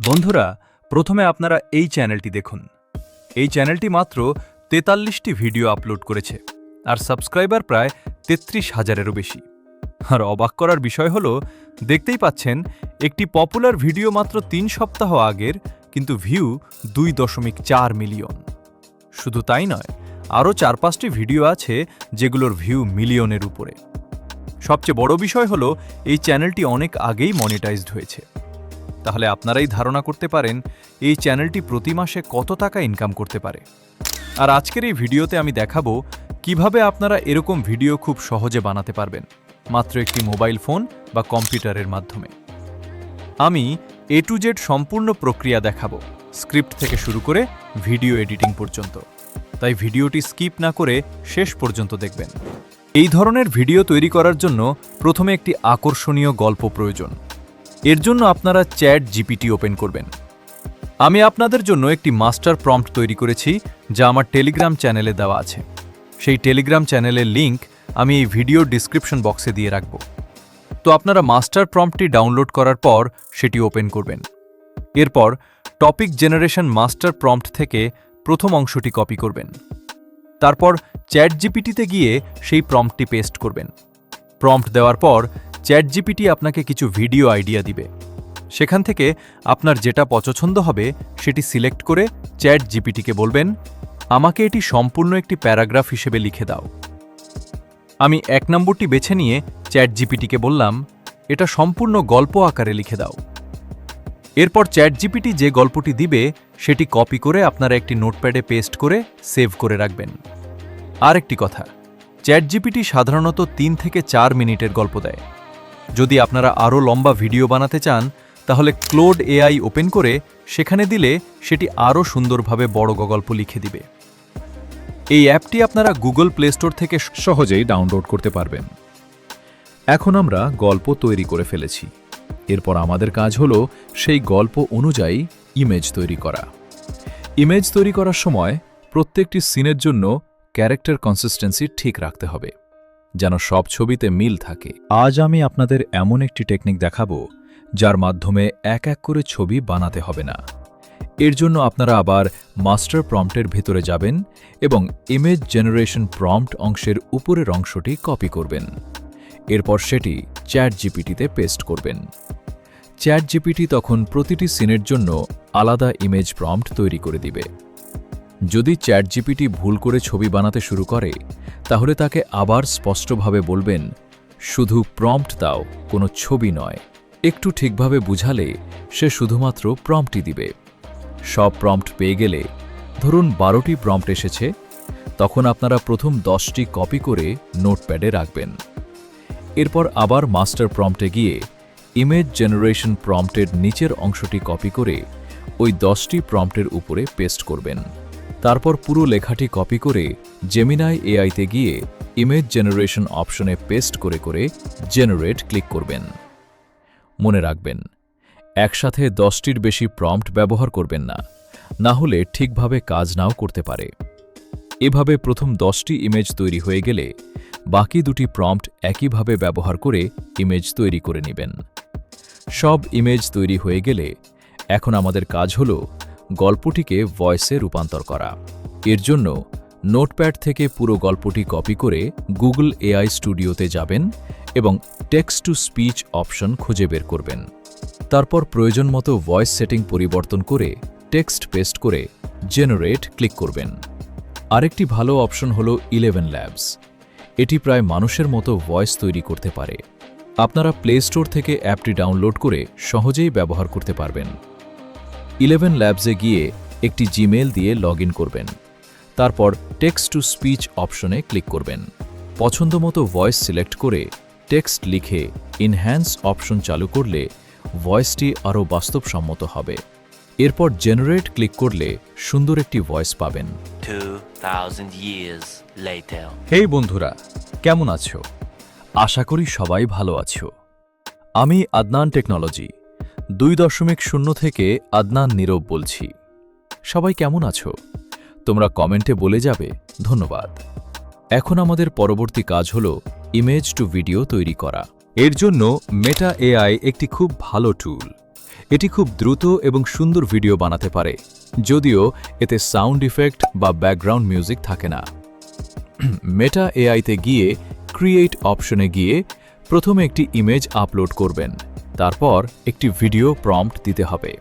বন্ধুরা, প্রথমে আপনারা এই চ্যানেলটি দেখুন। এই চ্যানেলটি মাত্র ৪৩টি ভিডিও আপলোড করেছে, আর সাবস্ক্রাইবার প্রায় ৩৩,০০০-এরও বেশি। আর অবাক করার বিষয় হলো, দেখতেই পাচ্ছেন একটি পপুলার ভিডিও মাত্র ৩ সপ্তাহ আগের, কিন্তু ভিউ ২.৪ মিলিয়ন। শুধু তাই নয়, আরও ৪-৫টি ভিডিও আছে যেগুলোর ভিউ মিলিয়নের উপরে। সবচেয়ে বড় বিষয় হলো, এই চ্যানেলটি অনেক আগেই মনিটাইজড হয়েছে। তাহলে আপনারাই ধারণা করতে পারেন এই চ্যানেলটি প্রতি মাসে কত টাকা ইনকাম করতে পারে। আর আজকের এই ভিডিওতে আমি দেখাবো কিভাবে আপনারা এরকম ভিডিও খুব সহজে বানাতে পারবেন, মাত্র একটি মোবাইল ফোন বা কম্পিউটারের মাধ্যমে। আমি A to Z সম্পূর্ণ প্রক্রিয়া দেখাবো, স্ক্রিপ্ট থেকে শুরু করে ভিডিও এডিটিং পর্যন্ত। তাই ভিডিওটি স্কিপ না করে শেষ পর্যন্ত দেখবেন। এই ধরনের ভিডিও তৈরি করার জন্য প্রথমে একটি আকর্ষণীয় গল্প প্রয়োজন। এর জন্য আপনারা ChatGPT ওপেন করবেন। আমি আপনাদের জন্য একটি মাস্টার প্রম্পট তৈরি করেছি, যা আমার টেলিগ্রাম চ্যানেলে দেওয়া আছে। সেই টেলিগ্রাম চ্যানেলের লিংক আমি এই ভিডিওর ডিসক্রিপশন বক্সে দিয়ে রাখব। তো আপনারা মাস্টার প্রম্পটটি ডাউনলোড করার পর সেটি ওপেন করবেন। এরপর টপিক জেনারেশন মাস্টার প্রম্পট থেকে প্রথম অংশটি কপি করবেন। তারপর ChatGPT-তে গিয়ে সেই প্রম্পটটি পেস্ট করবেন। প্রম্পট দেওয়ার পর ChatGPT আপনাকে কিছু ভিডিও আইডিয়া দিবে। সেখান থেকে আপনার যেটা পছন্দ হবে সেটি সিলেক্ট করে ChatGPT-কে বলবেন, আমাকে এটি সম্পূর্ণ একটি প্যারাগ্রাফ হিসেবে লিখে দাও। আমি ১ নম্বরটি বেছে নিয়ে ChatGPT-কে বললাম, এটা সম্পূর্ণ গল্প আকারে লিখে দাও। এরপর ChatGPT যে গল্পটি দিবে সেটি কপি করে আপনারা একটি নোটপ্যাডে পেস্ট করে সেভ করে রাখবেন। আর একটি কথা, ChatGPT সাধারণত ৩ থেকে ৪ মিনিটের গল্প দেয়। যদি আপনারা আরও লম্বা ভিডিও বানাতে চান, তাহলে ক্লোড AI ওপেন করে সেখানে দিলে সেটি আরও সুন্দরভাবে বড় গল্প লিখে দিবে। এই অ্যাপটি আপনারা গুগল প্লে স্টোর থেকে সহজেই ডাউনলোড করতে পারবেন। এখন আমরা গল্প তৈরি করে ফেলেছি। এরপর আমাদের কাজ হলো সেই গল্প অনুযায়ী ইমেজ তৈরি করা। ইমেজ তৈরি করার সময় প্রত্যেকটি সিনের জন্য ক্যারেক্টার কনসিস্টেন্সি ঠিক রাখতে হবে, যেন সব ছবিতে মিল থাকে। আজ আমি আপনাদের এমন একটি টেকনিক দেখাবো যার মাধ্যমে এক এক করে ছবি বানাতে হবে না। এর জন্য আপনারা আবার মাস্টার প্রম্পটের ভেতরে যাবেন এবং ইমেজ জেনারেশন প্রম্পট অংশের উপরের অংশটি কপি করবেন। এরপর সেটি ChatGPT-তে পেস্ট করবেন। ChatGPT তখন প্রতিটি সিনের জন্য আলাদা ইমেজ প্রম্পট তৈরি করে দিবে। যদি ChatGPT ভুল করে ছবি বানাতে শুরু করে, তাহলে তাকে আবার স্পষ্টভাবে বলবেন, শুধু প্রম্পট দাও, কোনো ছবি নয়। একটু ঠিকভাবে বুঝালে সে শুধুমাত্র প্রম্পটই দিবে। সব প্রম্পট পেয়ে গেলে, ধরুন 12টি প্রম্পট এসেছে, তখন আপনারা প্রথম 10টি কপি করে নোটপ্যাডে রাখবেন। এরপর আবার মাস্টার প্রম্পটে গিয়ে ইমেজ জেনারেশন প্রম্পটের নিচের অংশটি কপি করে ওই 10টি প্রম্পটের উপরে পেস্ট করবেন। তারপর পুরো লেখাটি কপি করে জেমিনাই AI-তে গিয়ে ইমেজ জেনারেশন অপশনে পেস্ট করে করে জেনারেট ক্লিক করবেন। মনে রাখবেন, একসাথে 10টির বেশি প্রম্পট ব্যবহার করবেন না, না হলে ঠিকভাবে কাজ নাও করতে পারে। এভাবে প্রথম 10টি ইমেজ তৈরি হয়ে গেলে বাকি দুটি প্রম্পট একইভাবে ব্যবহার করে ইমেজ তৈরি করে নেবেন। সব ইমেজ তৈরি হয়ে গেলে এখন আমাদের কাজ হলো গল্পটিকে ভয়েসে রূপান্তর করা। এর জন্য নোটপ্যাড থেকে পুরো গল্পটি কপি করে গুগল AI স্টুডিওতে যাবেন এবং টেক্সট টু স্পিচ অপশন খুঁজে বের করবেন। তারপর প্রয়োজন মতো ভয়েস সেটিং পরিবর্তন করে টেক্সট পেস্ট করে জেনারেট ক্লিক করবেন। আরেকটি ভালো অপশন হল 11 ল্যাবস। এটি প্রায় মানুষের মতো ভয়েস তৈরি করতে পারে। আপনারা প্লে স্টোর থেকে অ্যাপটি ডাউনলোড করে সহজেই ব্যবহার করতে পারবেন। 11 ল্যাবসে গিয়ে একটি জিমেল দিয়ে লগ ইন করবেন। তারপর টেক্সট টু স্পিচ অপশনে ক্লিক করবেন। পছন্দমতো ভয়েস সিলেক্ট করে টেক্সট লিখে ইনহ্যান্স অপশন চালু করলে ভয়েসটি আরও বাস্তবসম্মত হবে। এরপর জেনারেট ক্লিক করলে সুন্দর একটি ভয়েস পাবেন। 2000 years later. হেই বন্ধুরা, কেমন আছো? আশা করি সবাই ভালো আছো। আমি আদনান টেকনোলজি 2.0 থেকে আদনান নীরব বলছি। সবাই কেমন আছো? তোমরা কমেন্টে বলে যাবে। ধন্যবাদ। এখন আমাদের পরবর্তী কাজ হল ইমেজ টু ভিডিও তৈরি করা। এর জন্য মেটা AI একটি খুব ভালো টুল। এটি খুব দ্রুত এবং সুন্দর ভিডিও বানাতে পারে, যদিও এতে সাউন্ড ইফেক্ট বা ব্যাকগ্রাউন্ড মিউজিক থাকে না। মেটা এআইতে গিয়ে ক্রিয়েট অপশনে গিয়ে প্রথমে একটি ইমেজ আপলোড করবেন, তারপর একটি ভিডিও প্রম্পট দিতে হবে।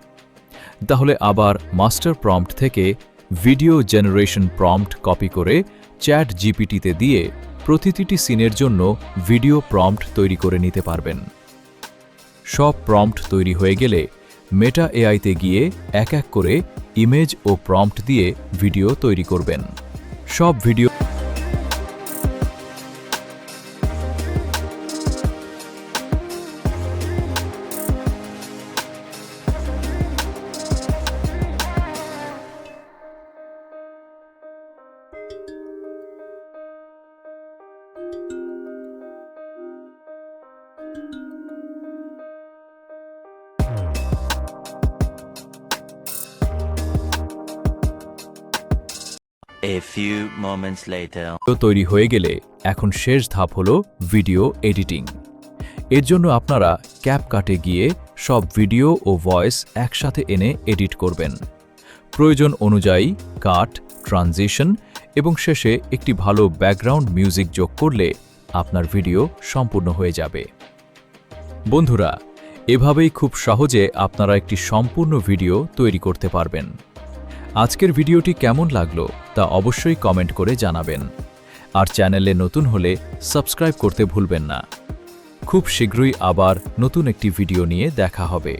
তাহলে আবার মাস্টার প্রম্পট থেকে ভিডিও জেনারেশন প্রম্পট কপি করে চ্যাট জিপিটিতে দিয়ে প্রতিটি সিনের জন্য ভিডিও প্রম্পট তৈরি করে নিতে পারবেন। সব প্রম্পট তৈরি হয়ে গেলে মেটা এআইতে গিয়ে এক এক করে ইমেজ ও প্রম্পট দিয়ে ভিডিও তৈরি করবেন। সব video A few moments later. তৈরি হয়ে গেলে এখন শেষ ধাপ হলো ভিডিও এডিটিং। এর জন্য আপনারা ক্যাপকাটে গিয়ে সব ভিডিও ও ভয়েস একসাথে এনে এডিট করবেন। প্রয়োজন অনুযায়ী কাট, ট্রানজিশন এবং শেষে একটি ভালো ব্যাকগ্রাউন্ড মিউজিক যোগ করলে আপনার ভিডিও সম্পূর্ণ হয়ে যাবে। বন্ধুরা, এভাবেই খুব সহজে আপনারা একটি সম্পূর্ণ ভিডিও তৈরি করতে পারবেন। আজকের ভিডিওটি কেমন লাগলো তা অবশ্যই কমেন্ট করে জানাবেন। আর চ্যানেলে নতুন হলে সাবস্ক্রাইব করতে ভুলবেন না। খুব শীঘ্রই আবার নতুন একটি ভিডিও নিয়ে দেখা হবে।